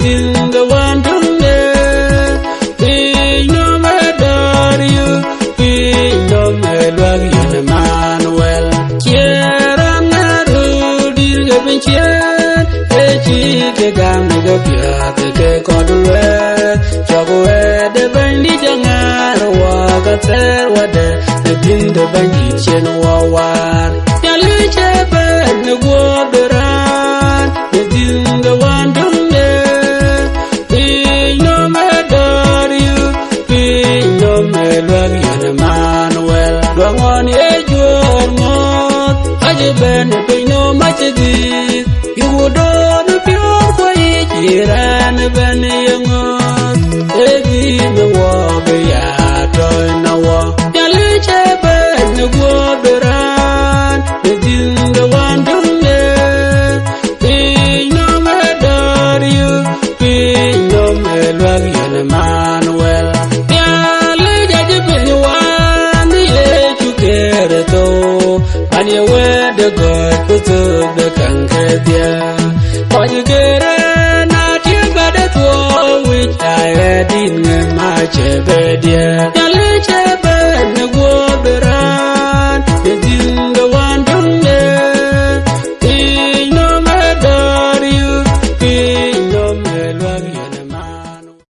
Dinka one down there. We no matter you, we no matter you, Manuel. Kieran Naru, Dinka Pinchian, Echi, Gam, the Pia, the Codware, Jogo, the Bandy Jangar, Waka, the Dinka Bandy Chen Wawar. Yaliche Ben, the Waberan, the Dinka one down there. We no matter you, we no matter you, Manuel. Long on edge or more, I depend upon no much of this. You would on a pure way, and Ben young, every the war be a toy now. Yaliche Ben, the Waberan, the Dinka one down there. We no matter you, we no matter you, Manuel. And you wear the God who took the conquer there. For you get a not you got a tool which I had in my chamber, dear.